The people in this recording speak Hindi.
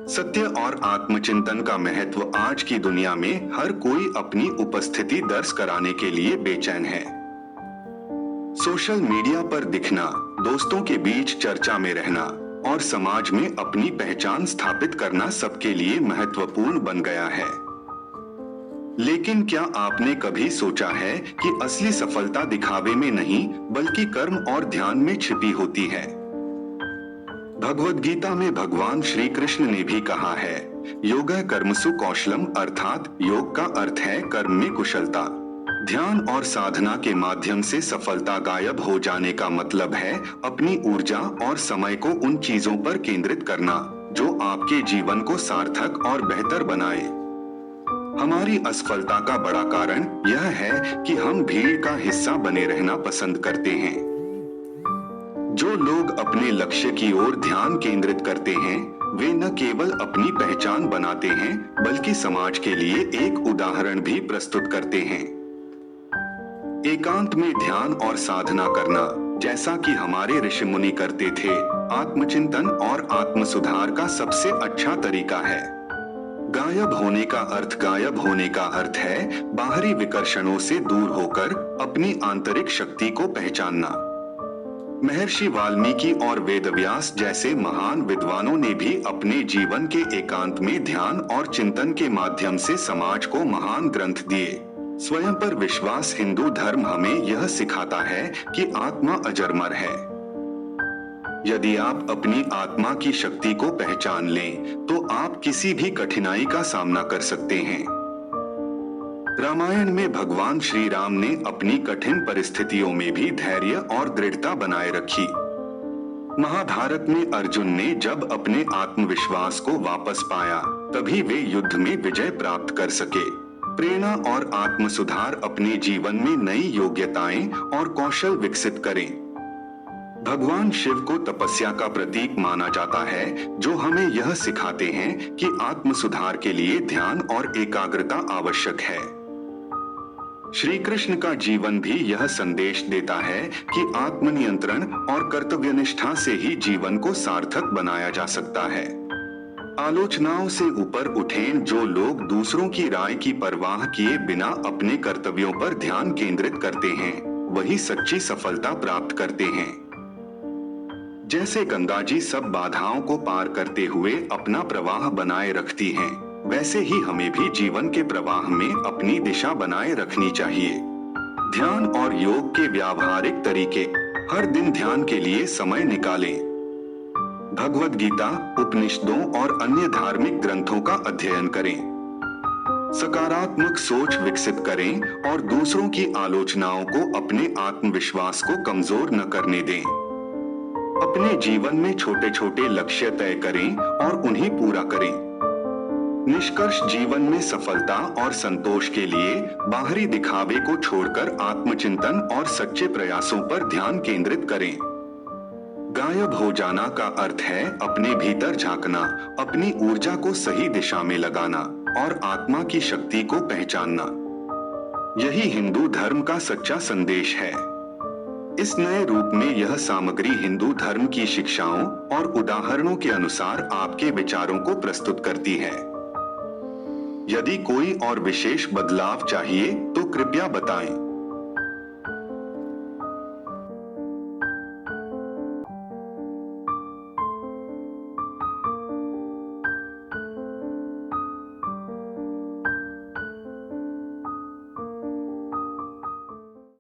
सत्य और आत्मचिंतन का महत्व आज की दुनिया में हर कोई अपनी उपस्थिति दर्ज कराने के लिए बेचैन है। सोशल मीडिया पर दिखना, दोस्तों के बीच चर्चा में रहना और समाज में अपनी पहचान स्थापित करना सबके लिए महत्वपूर्ण बन गया है। लेकिन क्या आपने कभी सोचा है कि असली सफलता दिखावे में नहीं बल्कि कर्म और ध्यान में छिपी होती है। भगवद गीता में भगवान श्री कृष्ण ने भी कहा है, योगः कर्मसु कौशलम, अर्थात योग का अर्थ है कर्म में कुशलता। ध्यान और साधना के माध्यम से सफलता गायब हो जाने का मतलब है अपनी ऊर्जा और समय को उन चीजों पर केंद्रित करना जो आपके जीवन को सार्थक और बेहतर बनाए। हमारी असफलता का बड़ा कारण यह है कि हम भीड़ का हिस्सा बने रहना पसंद करते हैं। जो लोग अपने लक्ष्य की ओर ध्यान केंद्रित करते हैं, वे न केवल अपनी पहचान बनाते हैं बल्कि समाज के लिए एक उदाहरण भी प्रस्तुत करते हैं। एकांत में ध्यान और साधना करना, जैसा कि हमारे ऋषि मुनि करते थे, आत्मचिंतन और आत्म सुधार का सबसे अच्छा तरीका है। गायब होने का अर्थ है बाहरी विकर्षणों से दूर होकर अपनी आंतरिक शक्ति को पहचानना। महर्षि वाल्मीकि और वेदव्यास जैसे महान विद्वानों ने भी अपने जीवन के एकांत में ध्यान और चिंतन के माध्यम से समाज को महान ग्रंथ दिए। स्वयं पर विश्वास हिंदू धर्म हमें यह सिखाता है कि आत्मा अजरमर है। यदि आप अपनी आत्मा की शक्ति को पहचान लें, तो आप किसी भी कठिनाई का सामना कर सकते हैं। रामायण में भगवान श्री राम ने अपनी कठिन परिस्थितियों में भी धैर्य और दृढ़ता बनाए रखी। महाभारत में अर्जुन ने जब अपने आत्मविश्वास को वापस पाया, तभी वे युद्ध में विजय प्राप्त कर सके। प्रेरणा और आत्म सुधार अपने जीवन में नई योग्यताएं और कौशल विकसित करें। भगवान शिव को तपस्या का प्रतीक माना जाता है, जो हमें यह सिखाते हैं कि आत्म सुधार के लिए ध्यान और एकाग्रता आवश्यक है। श्री कृष्ण का जीवन भी यह संदेश देता है कि आत्मनियंत्रण और कर्तव्यनिष्ठा से ही जीवन को सार्थक बनाया जा सकता है। आलोचनाओं से ऊपर उठें। जो लोग दूसरों की राय की परवाह किए बिना अपने कर्तव्यों पर ध्यान केंद्रित करते हैं, वही सच्ची सफलता प्राप्त करते हैं। जैसे गंगा जी सब बाधाओं को पार करते हुए अपना प्रवाह बनाए रखती हैं, वैसे ही हमें भी जीवन के प्रवाह में अपनी दिशा बनाए रखनी चाहिए। ध्यान और योग के व्यावहारिक तरीके। हर दिन ध्यान के लिए समय निकालें। भगवद गीता, उपनिषदों और अन्य धार्मिक ग्रंथों का अध्ययन करें। सकारात्मक सोच विकसित करें और दूसरों की आलोचनाओं को अपने आत्मविश्वास को कमजोर न करने दें। अपने जीवन में छोटे छोटे लक्ष्य तय करें और उन्हें पूरा करें। निष्कर्ष, जीवन में सफलता और संतोष के लिए बाहरी दिखावे को छोड़कर आत्मचिंतन और सच्चे प्रयासों पर ध्यान केंद्रित करें। गायब हो जाना का अर्थ है अपने भीतर झांकना, अपनी ऊर्जा को सही दिशा में लगाना और आत्मा की शक्ति को पहचानना। यही हिंदू धर्म का सच्चा संदेश है। इस नए रूप में यह सामग्री हिंदू धर्म की शिक्षाओं और उदाहरणों के अनुसार आपके विचारों को प्रस्तुत करती है। यदि कोई और विशेष बदलाव चाहिए तो कृपया बताएं।